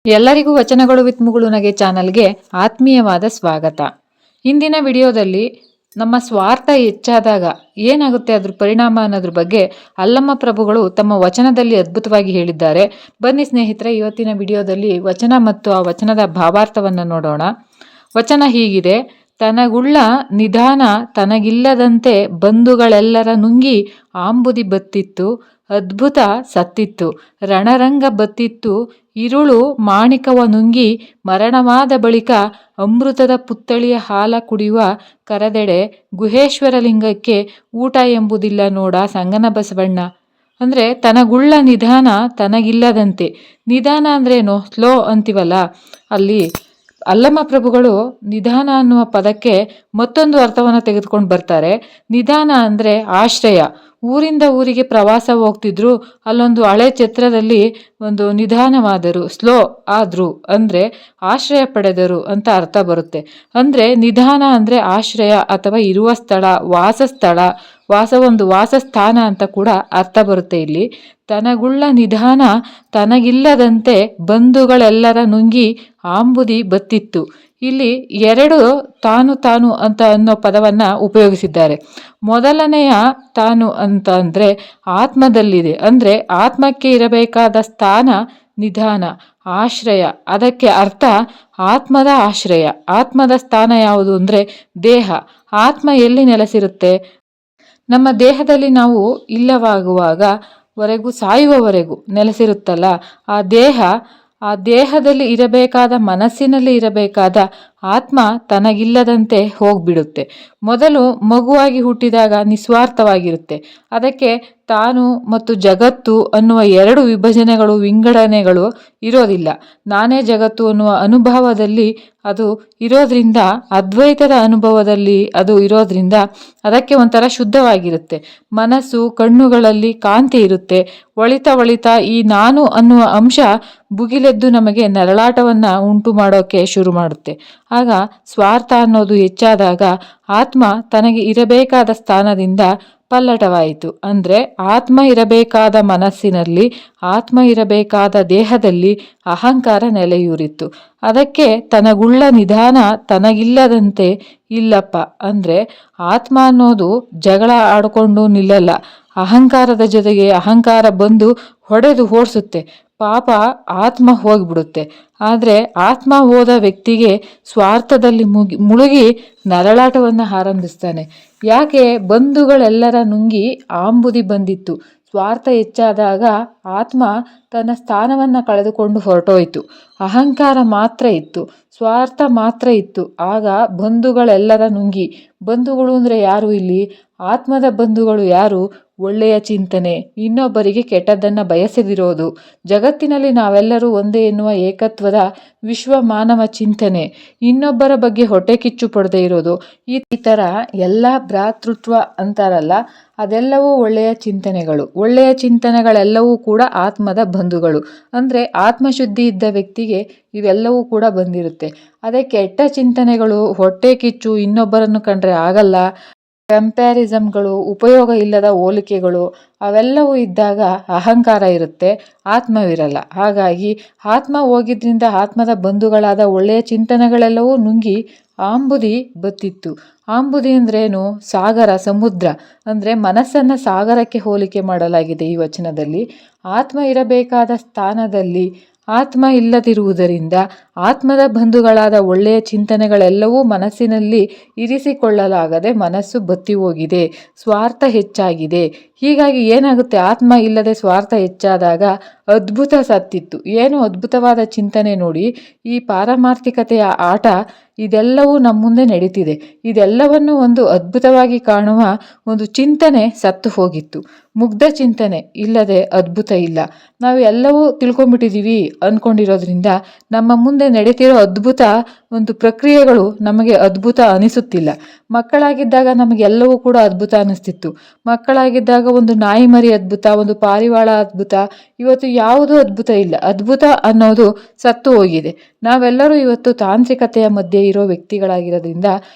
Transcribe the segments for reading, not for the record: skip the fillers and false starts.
ಎಲ್ಲರಿಗೂ ವಚನಗಳು ವಿತ್ ಮುಗುಳುನಗೆ ಚಾನಲ್ಗೆ ಆತ್ಮೀಯವಾದ ಸ್ವಾಗತ. ಇಂದಿನ ವಿಡಿಯೋದಲ್ಲಿ ನಮ್ಮ ಸ್ವಾರ್ಥ ಹೆಚ್ಚಾದಾಗ ಏನಾಗುತ್ತೆ ಅದ್ರ ಪರಿಣಾಮ ಅನ್ನೋದ್ರ ಬಗ್ಗೆ ಅಲ್ಲಮ್ಮ ಪ್ರಭುಗಳು ತಮ್ಮ ವಚನದಲ್ಲಿ ಅದ್ಭುತವಾಗಿ ಹೇಳಿದ್ದಾರೆ. ಬನ್ನಿ ಸ್ನೇಹಿತರೆ, ಇವತ್ತಿನ ವಿಡಿಯೋದಲ್ಲಿ ವಚನ ಮತ್ತು ಆ ವಚನದ ಭಾವಾರ್ಥವನ್ನು ನೋಡೋಣ. ವಚನ ಹೀಗಿದೆ: ತನಗುಳ್ಳ ನಿಧಾನ ತನಗಿಲ್ಲದಂತೆ ಬಂಧುಗಳೆಲ್ಲರ ನುಂಗಿ ಆಂಬುದಿ ಬತ್ತಿತ್ತು, ಅದ್ಭುತ ಸತ್ತಿತ್ತು, ರಣರಂಗ ಬತ್ತಿತ್ತು, ಇರುಳು ಮಾಣಿಕವ ನುಂಗಿ ಮರಣವಾದ ಬಳಿಕ ಅಮೃತದ ಪುತ್ತಳಿಯ ಹಾಲ ಕುಡಿಯುವ ಕರದೆಡೆ ಗುಹೇಶ್ವರ ಲಿಂಗಕ್ಕೆ ಊಟ ಎಂಬುದಿಲ್ಲ ನೋಡ ಸಂಗನ ಬಸವಣ್ಣ. ಅಂದರೆ ತನಗುಳ್ಳ ನಿಧಾನ ತನಗಿಲ್ಲದಂತೆ. ನಿಧಾನ ಅಂದ್ರೇನು? ಸ್ಲೋ ಅಂತೀವಲ್ಲ, ಅಲ್ಲಿ ಅಲ್ಲಮ್ಮ ಪ್ರಭುಗಳು ನಿಧಾನ ಅನ್ನುವ ಪದಕ್ಕೆ ಮತ್ತೊಂದು ಅರ್ಥವನ್ನು ತೆಗೆದುಕೊಂಡು ಬರ್ತಾರೆ. ನಿಧಾನ ಅಂದರೆ ಆಶ್ರಯ. ಊರಿಂದ ಊರಿಗೆ ಪ್ರವಾಸ ಹೋಗ್ತಿದ್ರು, ಅಲ್ಲೊಂದು ಹಳೆ ಛತ್ರದಲ್ಲಿ ಒಂದು ನಿಧಾನವಾದರು, ಸ್ಲೋ ಆದ್ರು ಅಂದರೆ ಆಶ್ರಯ ಪಡೆದರು ಅಂತ ಅರ್ಥ ಬರುತ್ತೆ. ಅಂದರೆ ನಿಧಾನ ಅಂದರೆ ಆಶ್ರಯ ಅಥವಾ ಇರುವ ಸ್ಥಳ, ವಾಸಸ್ಥಳ, ವಾಸಸ್ಥಾನ ಅಂತ ಕೂಡ ಅರ್ಥ ಬರುತ್ತೆ ಇಲ್ಲಿ. ತನಗುಳ್ಳ ನಿಧಾನ ತನಗಿಲ್ಲದಂತೆ ಬಂಧುಗಳೆಲ್ಲರ ನುಂಗಿ ಆಂಬುದಿ ಬತ್ತಿತ್ತು. ಇಲ್ಲಿ ಎರಡು ತಾನು ಅಂತ ಅನ್ನೋ ಪದವನ್ನ ಉಪಯೋಗಿಸಿದ್ದಾರೆ. ಮೊದಲನೆಯ ತಾನು ಅಂತ ಅಂದ್ರೆ ಆತ್ಮದಲ್ಲಿದೆ. ಅಂದ್ರೆ ಆತ್ಮಕ್ಕೆ ಇರಬೇಕಾದ ಸ್ಥಾನ ನಿಧಾನ, ಆಶ್ರಯ. ಅದಕ್ಕೆ ಅರ್ಥ ಆತ್ಮದ ಆಶ್ರಯ. ಆತ್ಮದ ಸ್ಥಾನ ಯಾವುದು ಅಂದ್ರೆ ದೇಹ. ಆತ್ಮ ಎಲ್ಲಿ ನೆಲೆಸಿರುತ್ತೆ? ನಮ್ಮ ದೇಹದಲ್ಲಿ ನಾವು ಇಲ್ಲವಾಗುವಾಗ ವರೆಗೂ, ಸಾಯುವವರೆಗೂ ನೆಲೆಸಿರುತ್ತಲ್ಲ ಆ ದೇಹದಲ್ಲಿ ಇರಬೇಕಾದ, ಮನಸ್ಸಿನಲ್ಲಿ ಇರಬೇಕಾದ ಆತ್ಮ ತನಗಿಲ್ಲದಂತೆ ಹೋಗ್ಬಿಡುತ್ತೆ. ಮೊದಲು ಮಗುವಾಗಿ ಹುಟ್ಟಿದಾಗ ನಿಸ್ವಾರ್ಥವಾಗಿರುತ್ತೆ. ಅದಕ್ಕೆ ತಾನು ಮತ್ತು ಜಗತ್ತು ಅನ್ನುವ ಎರಡು ವಿಭಜನೆಗಳು, ವಿಂಗಡಣೆಗಳು ಇರೋದಿಲ್ಲ. ನಾನೇ ಜಗತ್ತು ಅನ್ನುವ ಅನುಭವದಲ್ಲಿ ಅದು ಇರೋದ್ರಿಂದ, ಅದ್ವೈತದ ಅನುಭವದಲ್ಲಿ ಅದು ಇರೋದ್ರಿಂದ ಅದಕ್ಕೆ ಒಂಥರ ಶುದ್ಧವಾಗಿರುತ್ತೆ. ಮನಸ್ಸು, ಕಣ್ಣುಗಳಲ್ಲಿ ಕಾಂತಿ ಇರುತ್ತೆ. ಒಳಿತ ಈ ನಾನು ಅನ್ನುವ ಅಂಶ ಭುಗಿಲೆದ್ದು ನಮಗೆ ನರಳಾಟವನ್ನ ಉಂಟು ಮಾಡೋಕೆ ಶುರು ಮಾಡುತ್ತೆ. ಆಗ ಸ್ವಾರ್ಥ ಅನ್ನೋದು ಹೆಚ್ಚಾದಾಗ ಆತ್ಮ ತನಗೆ ಇರಬೇಕಾದ ಸ್ಥಾನದಿಂದ ಪಲ್ಲಟವಾಯಿತು. ಅಂದ್ರೆ ಆತ್ಮ ಇರಬೇಕಾದ ಮನಸ್ಸಿನಲ್ಲಿ, ಆತ್ಮ ಇರಬೇಕಾದ ದೇಹದಲ್ಲಿ ಅಹಂಕಾರ ನೆಲೆಯೂರಿತ್ತು. ಅದಕ್ಕೆ ತನಗುಳ್ಳ ನಿಧಾನ ತನಗಿಲ್ಲದಂತೆ ಇಲ್ಲಪ್ಪ. ಅಂದ್ರೆ ಆತ್ಮ ಅನ್ನೋದು ಜಗಳ ಆಡಿಕೊಂಡು ನಿಲ್ಲಲ್ಲ. ಅಹಂಕಾರದ ಜೊತೆಗೆ ಅಹಂಕಾರ ಬಂದು ಹೊಡೆದು ಓಡಿಸುತ್ತೆ. ಪಾಪ ಆತ್ಮ ಹೋಗ್ಬಿಡುತ್ತೆ. ಆದರೆ ಆತ್ಮ ಹೋದ ವ್ಯಕ್ತಿಗೆ ಸ್ವಾರ್ಥದಲ್ಲಿ ಮುಳುಗಿ ನರಳಾಟವನ್ನು ಆರಂಭಿಸ್ತಾನೆ. ಯಾಕೆ? ಬಂಧುಗಳೆಲ್ಲರ ನುಂಗಿ ಆಂಬುದಿ ಬಂದಿತ್ತು. ಸ್ವಾರ್ಥ ಹೆಚ್ಚಾದಾಗ ಆತ್ಮ ತನ್ನ ಸ್ಥಾನವನ್ನು ಕಳೆದುಕೊಂಡು ಹೊರಟೋಯ್ತು. ಅಹಂಕಾರ ಮಾತ್ರ ಇತ್ತು, ಸ್ವಾರ್ಥ ಮಾತ್ರ ಇತ್ತು. ಆಗ ಬಂಧುಗಳೆಲ್ಲರ ನುಂಗಿ. ಬಂಧುಗಳು ಅಂದರೆ ಯಾರು ಇಲ್ಲಿ? ಆತ್ಮದ ಬಂಧುಗಳು ಯಾರು? ಒಳ್ಳೆಯ ಚಿಂತನೆ, ಇನ್ನೊಬ್ಬರಿಗೆ ಕೆಟ್ಟದ್ದನ್ನು ಬಯಸದಿರೋದು, ಜಗತ್ತಿನಲ್ಲಿ ನಾವೆಲ್ಲರೂ ಒಂದೇ ಎನ್ನುವ ಏಕತ್ವದ ವಿಶ್ವ ಮಾನವ ಚಿಂತನೆ, ಇನ್ನೊಬ್ಬರ ಬಗ್ಗೆ ಹೊಟ್ಟೆ ಕಿಚ್ಚು ಪಡದೆ ಇರೋದು, ಈ ಥರ ಎಲ್ಲ ಭ್ರಾತೃತ್ವ ಅಂತಾರಲ್ಲ, ಅದೆಲ್ಲವೂ ಒಳ್ಳೆಯ ಚಿಂತನೆಗಳು. ಒಳ್ಳೆಯ ಚಿಂತನೆಗಳೆಲ್ಲವೂ ಕೂಡ ಆತ್ಮದ ಬಂಧುಗಳು. ಅಂದರೆ ಆತ್ಮಶುದ್ಧಿ ಇದ್ದ ವ್ಯಕ್ತಿಗೆ ಇವೆಲ್ಲವೂ ಕೂಡ ಬಂದಿರುತ್ತೆ. ಅದೇ ಕೆಟ್ಟ ಚಿಂತನೆಗಳು, ಹೊಟ್ಟೆ ಕಿಚ್ಚು, ಇನ್ನೊಬ್ಬರನ್ನು ಕಂಡ್ರೆ ಆಗಲ್ಲ, ಕಂಪ್ಯಾರಿಸಮ್ಗಳು, ಉಪಯೋಗ ಇಲ್ಲದ ಹೋಲಿಕೆಗಳು, ಅವೆಲ್ಲವೂ ಇದ್ದಾಗ ಅಹಂಕಾರ ಇರುತ್ತೆ, ಆತ್ಮವಿರಲ್ಲ. ಹಾಗಾಗಿ ಆತ್ಮ ಹೋಗಿದ್ರಿಂದ ಆತ್ಮದ ಬಂಧುಗಳಾದ ಒಳ್ಳೆಯ ಚಿಂತನೆಗಳೆಲ್ಲವೂ ನುಂಗಿ ಆಂಬುದಿ ಬತ್ತಿತ್ತು. ಆಂಬುದಿ ಅಂದ್ರೇನು? ಸಾಗರ, ಸಮುದ್ರ. ಅಂದರೆ ಮನಸ್ಸನ್ನು ಸಾಗರಕ್ಕೆ ಹೋಲಿಕೆ ಮಾಡಲಾಗಿದೆ ಈ ವಚನದಲ್ಲಿ. ಆತ್ಮ ಇರಬೇಕಾದ ಸ್ಥಾನದಲ್ಲಿ ಆತ್ಮ ಇಲ್ಲದಿರುವುದರಿಂದ ಆತ್ಮದ ಬಂಧುಗಳಾದ ಒಳ್ಳೆಯ ಚಿಂತನೆಗಳೆಲ್ಲವೂ ಮನಸ್ಸಿನಲ್ಲಿ ಇರಿಸಿಕೊಳ್ಳಲಾಗದೆ ಮನಸ್ಸು ಬತ್ತಿ ಹೋಗಿದೆ, ಸ್ವಾರ್ಥ ಹೆಚ್ಚಾಗಿದೆ. ಹೀಗಾಗಿ ಏನಾಗುತ್ತೆ? ಆತ್ಮ ಇಲ್ಲದೆ ಸ್ವಾರ್ಥ ಹೆಚ್ಚಾದಾಗ ಅದ್ಭುತ ಸತ್ತಿತ್ತು. ಏನು ಅದ್ಭುತವಾದ ಚಿಂತನೆ ನೋಡಿ. ಈ ಪಾರಮಾರ್ಥಿಕತೆಯ ಆಟ ಇದೆಲ್ಲವೂ ನಮ್ಮ ಮುಂದೆ ನಡೀತಿದೆ. ಇದೆಲ್ಲವನ್ನು ಒಂದು ಅದ್ಭುತವಾಗಿ ಕಾಣುವ ಒಂದು ಚಿಂತನೆ ಸತ್ತು ಹೋಗಿತ್ತು. ಮುಗ್ಧ ಚಿಂತನೆ ಇಲ್ಲದೆ ಅದ್ಭುತ ಇಲ್ಲ. ನಾವು ಎಲ್ಲವೂ ತಿಳ್ಕೊಂಡ್ಬಿಟ್ಟಿದ್ದೀವಿ ಅಂದ್ಕೊಂಡಿರೋದ್ರಿಂದ ನಮ್ಮ ಮುಂದೆ ನಡೀತಿರೋ ಅದ್ಭುತ ಒಂದು ಪ್ರಕ್ರಿಯೆಗಳು ನಮಗೆ ಅದ್ಭುತ ಅನಿಸುತ್ತಿಲ್ಲ. ಮಕ್ಕಳಾಗಿದ್ದಾಗ ನಮಗೆಲ್ಲವೂ ಕೂಡ ಅದ್ಭುತ ಅನಿಸ್ತಿತ್ತು. ಮಕ್ಕಳಾಗಿದ್ದಾಗ ಒಂದು ನಾಯಿ ಮರಿ ಅದ್ಭುತ, ಒಂದು ಪಾರಿವಾಳ ಅದ್ಭುತ. ಇವತ್ತು ಯಾವುದೂ ಅದ್ಭುತ ಇಲ್ಲ. ಅದ್ಭುತ ಅನ್ನೋದು ಸತ್ತು ಹೋಗಿದೆ. ನಾವೆಲ್ಲರೂ ಇವತ್ತು ತಾಂತ್ರಿಕತೆಯ ಮಧ್ಯೆ ಇರೋ ವ್ಯಕ್ತಿಗಳಾಗಿರೋದ್ರಿಂದ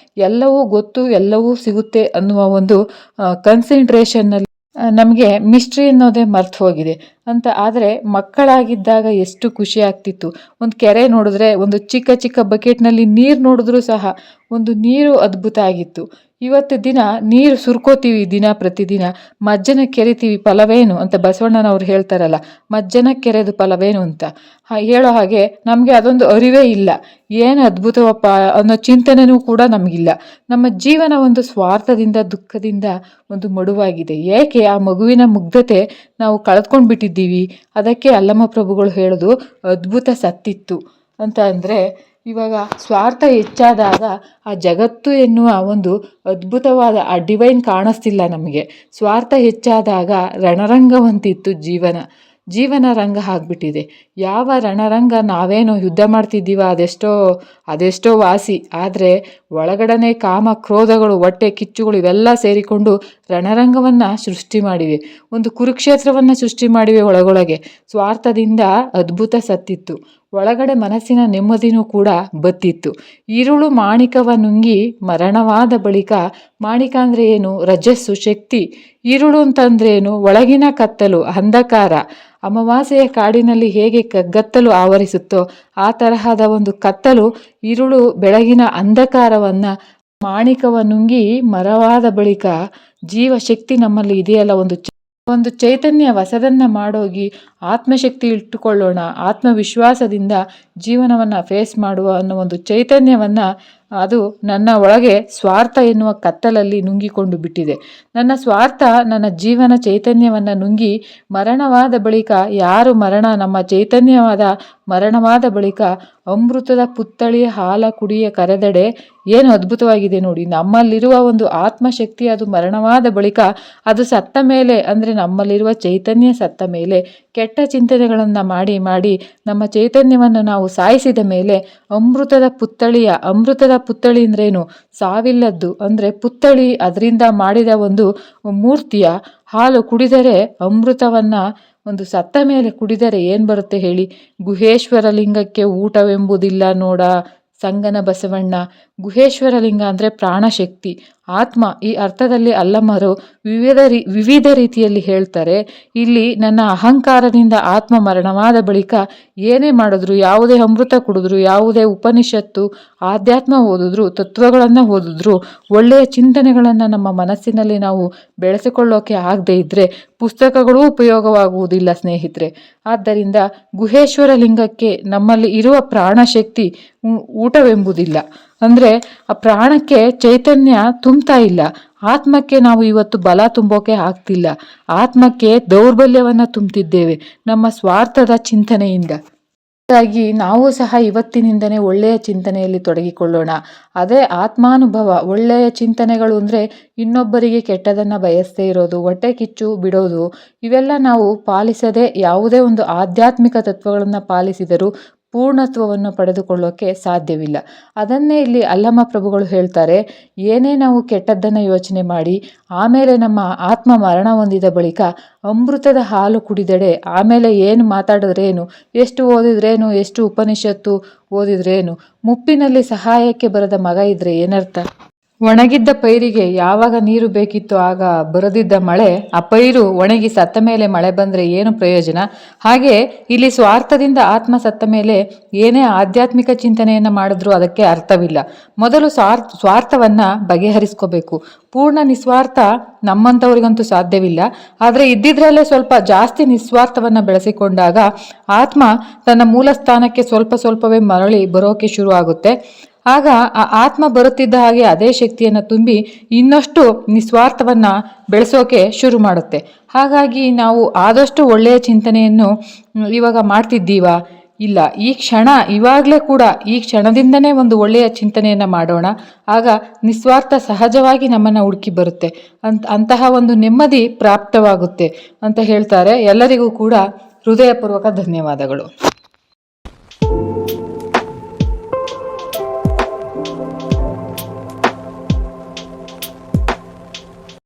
ಎಲ್ಲವೂ ಗೊತ್ತು, ಎಲ್ಲವೂ ಸಿಗುತ್ತೆ ಅನ್ನುವ ಒಂದು ಕನ್ಸಂಟ್ರೇಷನ್ನಲ್ಲಿ ನಮಗೆ ಮಿಸ್ಟ್ರಿ ಅನ್ನೋದೇ ಮರ್ತು ಹೋಗಿದೆ ಅಂತ. ಆದರೆ ಮಕ್ಕಳಾಗಿದ್ದಾಗ ಎಷ್ಟು ಖುಷಿ ಆಗ್ತಿತ್ತು. ಒಂದು ಕೆರೆ ನೋಡಿದ್ರೆ ಒಂದು ಚಿಕ್ಕ ಚಿಕ್ಕ ಬಕೆಟ್ನಲ್ಲಿ ನೀರು ನೋಡಿದ್ರೂ ಸಹ ಒಂದು ನೀರು ಅದ್ಭುತ ಆಗಿತ್ತು. ಇವತ್ತು ದಿನ ನೀರು ಸುರ್ಕೋತೀವಿ ದಿನ ಪ್ರತಿದಿನ, ಮಜ್ಜನ ಕೆರಿತೀವಿ ಫಲವೇನು ಅಂತ ಬಸವಣ್ಣನವ್ರು ಹೇಳ್ತಾರಲ್ಲ, ಮಜ್ಜನ ಕೆರೆದು ಫಲವೇನು ಅಂತ ಹೇಳೋ ಹಾಗೆ ನಮಗೆ ಅದೊಂದು ಅರಿವೇ ಇಲ್ಲ. ಏನು ಅದ್ಭುತವಪ್ಪ ಅನ್ನೋ ಚಿಂತನೆನೂ ಕೂಡ ನಮಗಿಲ್ಲ. ನಮ್ಮ ಜೀವನ ಒಂದು ಸ್ವಾರ್ಥದಿಂದ ದುಃಖದಿಂದ ಒಂದು ಮಡುವಾಗಿದೆ. ಏಕೆ ಆ ಮಗುವಿನ ಮುಗ್ಧತೆ ನಾವು ಕಳೆದುಕೊಂಡು ಬಿಟ್ಟಿದ್ದೀವಿ. ಅದಕ್ಕೆ ಅಲ್ಲಮ್ಮ ಪ್ರಭುಗಳು ಹೇಳೋದು ಅದ್ಭುತ ಸತ್ತಿತ್ತು ಅಂತ. ಅಂದರೆ ಇವಾಗ ಸ್ವಾರ್ಥ ಹೆಚ್ಚಾದಾಗ ಆ ಜಗತ್ತು ಎನ್ನುವ ಒಂದು ಅದ್ಭುತವಾದ ಆ ಡಿವೈನ್ ಕಾಣಿಸ್ತಿಲ್ಲ ನಮಗೆ. ಸ್ವಾರ್ಥ ಹೆಚ್ಚಾದಾಗ ರಣರಂಗವಂತಿತ್ತು ಜೀವನ ರಂಗ ಆಗಿಬಿಟ್ಟಿದೆ. ಯಾವ ರಣರಂಗ ನಾವೇನೋ ಯುದ್ಧ ಮಾಡ್ತಿದ್ದೀವ ಅದೆಷ್ಟೋ ವಾಸಿ. ಆದರೆ ಒಳಗಡನೆ ಕಾಮ ಕ್ರೋಧಗಳು ಹೊಟ್ಟೆ ಕಿಚ್ಚುಗಳು ಇವೆಲ್ಲ ಸೇರಿಕೊಂಡು ರಣರಂಗವನ್ನು ಸೃಷ್ಟಿ ಮಾಡಿವೆ. ಒಂದು ಕುರುಕ್ಷೇತ್ರವನ್ನು ಸೃಷ್ಟಿ ಮಾಡಿವೆ ಒಳಗೊಳಗೆ. ಸ್ವಾರ್ಥದಿಂದ ಅದ್ಭುತ ಸತ್ತಿತ್ತು. ಒಳಗಡೆ ಮನಸ್ಸಿನ ನೆಮ್ಮದಿನೂ ಕೂಡ ಬತ್ತಿತ್ತು. ഇരുಳು ಮಾಣಿಕವ ನುಂಗಿ ಮರಣವಾದ ಬಳಿಕ, ಮಾಣಿಕ ಅಂದರೆ ಏನು? ರಜಸ್ಸು, ಶಕ್ತಿ. ഇരുಳು ಅಂತಂದ್ರೇನು? ಒಳಗಿನ ಕತ್ತಲು, ಅಂಧಕಾರ. ಅಮಾವಾಸ್ಯೆಯ ಕಾಡಿನಲ್ಲಿ ಹೇಗೆ ಕಗ್ಗತ್ತಲು ಆವರಿಸುತ್ತೋ ಆ ತರಹದ ಒಂದು ಕತ್ತಲು, ഇരുಳು, ಬೆಳಗಿನ ಅಂಧಕಾರವನ್ನು ಮಾಣಿಕವ ನುಂಗಿ ಮರವಾದ ಬಳಿಕ ಜೀವಶಕ್ತಿ ನಮ್ಮಲ್ಲಿ ಇದೆಯಲ್ಲ, ಒಂದು ಚೈತನ್ಯ ಹೊಸದನ್ನು ಮಾಡೋಗಿ ಆತ್ಮಶಕ್ತಿ ಇಟ್ಟುಕೊಳ್ಳೋಣ, ಆತ್ಮವಿಶ್ವಾಸದಿಂದ ಜೀವನವನ್ನು ಫೇಸ್ ಮಾಡುವ ಅನ್ನೋ ಒಂದು ಚೈತನ್ಯವನ್ನು, ಅದು ನನ್ನ ಒಳಗೆ ಸ್ವಾರ್ಥ ಎನ್ನುವ ಕತ್ತಲಲ್ಲಿ ನುಂಗಿಕೊಂಡು ಬಿಟ್ಟಿದೆ. ನನ್ನ ಸ್ವಾರ್ಥ ನನ್ನ ಜೀವನ ಚೈತನ್ಯವನ್ನು ನುಂಗಿ ಮರಣವಾದ ಬಳಿಕ, ಯಾರು ಮರಣ? ನಮ್ಮ ಚೈತನ್ಯವಾದ ಮರಣವಾದ ಬಳಿಕ ಅಮೃತದ ಪುತ್ತಳಿಯ ಹಾಲ ಕುಡಿಯ ಕರೆದಡೆ. ಏನು ಅದ್ಭುತವಾಗಿದೆ ನೋಡಿ. ನಮ್ಮಲ್ಲಿರುವ ಒಂದು ಆತ್ಮಶಕ್ತಿ ಅದು ಮರಣವಾದ ಬಳಿಕ, ಅದು ಸತ್ತ ಮೇಲೆ, ಅಂದರೆ ನಮ್ಮಲ್ಲಿರುವ ಚೈತನ್ಯ ಸತ್ತ ಮೇಲೆ, ಕೆಟ್ಟ ಚಿಂತನೆಗಳನ್ನು ಮಾಡಿ ನಮ್ಮ ಚೈತನ್ಯವನ್ನು ನಾವು ಸಾಯಿಸಿದ ಮೇಲೆ ಅಮೃತದ ಪುತ್ತಳಿ ಅಂದ್ರೇನು? ಸಾವಿಲ್ಲದ್ದು. ಅಂದರೆ ಪುತ್ತಳಿ, ಅದರಿಂದ ಮಾಡಿದ ಒಂದು ಮೂರ್ತಿಯ ಹಾಲು ಕುಡಿದರೆ, ಅಮೃತವನ್ನು ಒಂದು ಸತ್ತ ಮೇಲೆ ಕುಡಿದರೆ ಏನು ಬರುತ್ತೆ ಹೇಳಿ? ಗುಹೇಶ್ವರ ಲಿಂಗಕ್ಕೆ ಊಟವೆಂಬುದಿಲ್ಲ ನೋಡ ಸಂಗನ ಬಸವಣ್ಣ. ಗುಹೇಶ್ವರ ಲಿಂಗ ಅಂದರೆ ಪ್ರಾಣಶಕ್ತಿ, ಆತ್ಮ. ಈ ಅರ್ಥದಲ್ಲಿ ಅಲ್ಲಮ್ಮರು ವಿವಿಧ ರೀತಿಯಲ್ಲಿ ಹೇಳ್ತಾರೆ. ಇಲ್ಲಿ ನನ್ನ ಅಹಂಕಾರದಿಂದ ಆತ್ಮ ಮರಣವಾದ ಬಳಿಕ ಏನೇ ಮಾಡಿದ್ರು, ಯಾವುದೇ ಅಮೃತ ಕುಡಿದ್ರು, ಯಾವುದೇ ಉಪನಿಷತ್ತು, ಆಧ್ಯಾತ್ಮ ಓದಿದ್ರು, ತತ್ವಗಳನ್ನು ಓದಿದ್ರು, ಒಳ್ಳೆಯ ಚಿಂತನೆಗಳನ್ನು ನಮ್ಮ ಮನಸ್ಸಿನಲ್ಲಿ ನಾವು ಬೆಳೆಸಿಕೊಳ್ಳೋಕೆ ಆಗದೆ ಇದ್ದರೆ ಪುಸ್ತಕಗಳೂ ಉಪಯೋಗವಾಗುವುದಿಲ್ಲ ಸ್ನೇಹಿತರೆ. ಆದ್ದರಿಂದ ಗುಹೇಶ್ವರ ಲಿಂಗಕ್ಕೆ ನಮ್ಮಲ್ಲಿ ಇರುವ ಪ್ರಾಣಶಕ್ತಿ ಊಟವೆಂಬುದಿಲ್ಲ. ಅಂದರೆ ಆ ಪ್ರಾಣಕ್ಕೆ ಚೈತನ್ಯ ತುಂಬ್ತಾ ಇಲ್ಲ. ಆತ್ಮಕ್ಕೆ ನಾವು ಇವತ್ತು ಬಲ ತುಂಬೋಕೆ ಆಗ್ತಿಲ್ಲ. ಆತ್ಮಕ್ಕೆ ದೌರ್ಬಲ್ಯವನ್ನು ತುಂಬ್ತಿದ್ದೇವೆ ನಮ್ಮ ಸ್ವಾರ್ಥದ ಚಿಂತನೆಯಿಂದ. ಹಾಗಾಗಿ ನಾವು ಸಹ ಇವತ್ತಿನಿಂದನೇ ಒಳ್ಳೆಯ ಚಿಂತನೆಯಲ್ಲಿ ತೊಡಗಿಕೊಳ್ಳೋಣ. ಅದೇ ಆತ್ಮಾನುಭವ. ಒಳ್ಳೆಯ ಚಿಂತನೆಗಳು ಅಂದರೆ ಇನ್ನೊಬ್ಬರಿಗೆ ಕೆಟ್ಟದನ್ನು ಬಯಸದೇ ಇರೋದು, ಹೊಟ್ಟೆ ಕಿಚ್ಚು ಬಿಡೋದು, ಇವೆಲ್ಲ ನಾವು ಪಾಲಿಸದೆ ಯಾವುದೇ ಒಂದು ಆಧ್ಯಾತ್ಮಿಕ ತತ್ವಗಳನ್ನು ಪಾಲಿಸಿದರೂ ಪೂರ್ಣತ್ವವನ್ನು ಪಡೆದುಕೊಳ್ಳೋಕೆ ಸಾಧ್ಯವಿಲ್ಲ. ಅದನ್ನೇ ಇಲ್ಲಿ ಅಲ್ಲಮ್ಮ ಪ್ರಭುಗಳು ಹೇಳ್ತಾರೆ. ಏನೇ ನಾವು ಕೆಟ್ಟದ್ದನ್ನು ಯೋಚನೆ ಮಾಡಿ ಆಮೇಲೆ ನಮ್ಮ ಆತ್ಮ ಮರಣ ಹೊಂದಿದ ಬಳಿಕ ಅಮೃತದ ಹಾಲು ಕುಡಿದಡೆ, ಆಮೇಲೆ ಏನು ಮಾತಾಡಿದ್ರೇನು, ಎಷ್ಟು ಓದಿದ್ರೇನು, ಎಷ್ಟು ಉಪನಿಷತ್ತು ಓದಿದ್ರೇನು, ಮುಪ್ಪಿನಲ್ಲಿ ಸಹಾಯಕ್ಕೆ ಬರದ ಮಗ ಇದ್ರೆ ಏನರ್ಥ? ಒಣಗಿದ್ದ ಪೈರಿಗೆ ಯಾವಾಗ ನೀರು ಬೇಕಿತ್ತು ಆಗ ಬರದಿದ್ದ ಮಳೆ, ಆ ಪೈರು ಒಣಗಿ ಸತ್ತ ಮೇಲೆ ಮಳೆ ಬಂದರೆ ಏನು ಪ್ರಯೋಜನ? ಹಾಗೆ ಇಲ್ಲಿ ಸ್ವಾರ್ಥದಿಂದ ಆತ್ಮ ಸತ್ತ ಮೇಲೆ ಏನೇ ಆಧ್ಯಾತ್ಮಿಕ ಚಿಂತನೆಯನ್ನು ಮಾಡಿದ್ರೂ ಅದಕ್ಕೆ ಅರ್ಥವಿಲ್ಲ. ಮೊದಲು ಸ್ವಾರ್ಥವನ್ನು ಬಗೆಹರಿಸ್ಕೋಬೇಕು. ಪೂರ್ಣ ನಿಸ್ವಾರ್ಥ ನಮ್ಮಂಥವ್ರಿಗಂತೂ ಸಾಧ್ಯವಿಲ್ಲ. ಆದರೆ ಇದ್ದಿದ್ರಲ್ಲೇ ಸ್ವಲ್ಪ ಜಾಸ್ತಿ ನಿಸ್ವಾರ್ಥವನ್ನು ಬೆಳೆಸಿಕೊಂಡಾಗ ಆತ್ಮ ತನ್ನ ಮೂಲ ಸ್ಥಾನಕ್ಕೆ ಸ್ವಲ್ಪವೇ ಮರಳಿ ಬರೋಕೆ ಶುರು ಆಗುತ್ತೆ. ಆಗ ಆ ಆತ್ಮ ಬರುತ್ತಿದ್ದ ಹಾಗೆ ಅದೇ ಶಕ್ತಿಯನ್ನು ತುಂಬಿ ಇನ್ನಷ್ಟು ನಿಸ್ವಾರ್ಥವನ್ನು ಬೆಳೆಸೋಕೆ ಶುರು ಮಾಡುತ್ತೆ. ಹಾಗಾಗಿ ನಾವು ಆದಷ್ಟು ಒಳ್ಳೆಯ ಚಿಂತನೆಯನ್ನು ಇವಾಗ ಮಾಡ್ತಿದ್ದೀವಾ? ಇಲ್ಲ. ಇವಾಗಲೇ ಕೂಡ ಈ ಕ್ಷಣದಿಂದನೇ ಒಂದು ಒಳ್ಳೆಯ ಚಿಂತನೆಯನ್ನು ಮಾಡೋಣ. ಆಗ ನಿಸ್ವಾರ್ಥ ಸಹಜವಾಗಿ ನಮ್ಮನ್ನು ಹುಡುಕಿ ಬರುತ್ತೆ. ಅಂತಹ ಒಂದು ನೆಮ್ಮದಿ ಪ್ರಾಪ್ತವಾಗುತ್ತೆ ಅಂತ ಹೇಳ್ತಾರೆ. ಎಲ್ಲರಿಗೂ ಕೂಡ ಹೃದಯಪೂರ್ವಕ ಧನ್ಯವಾದಗಳು.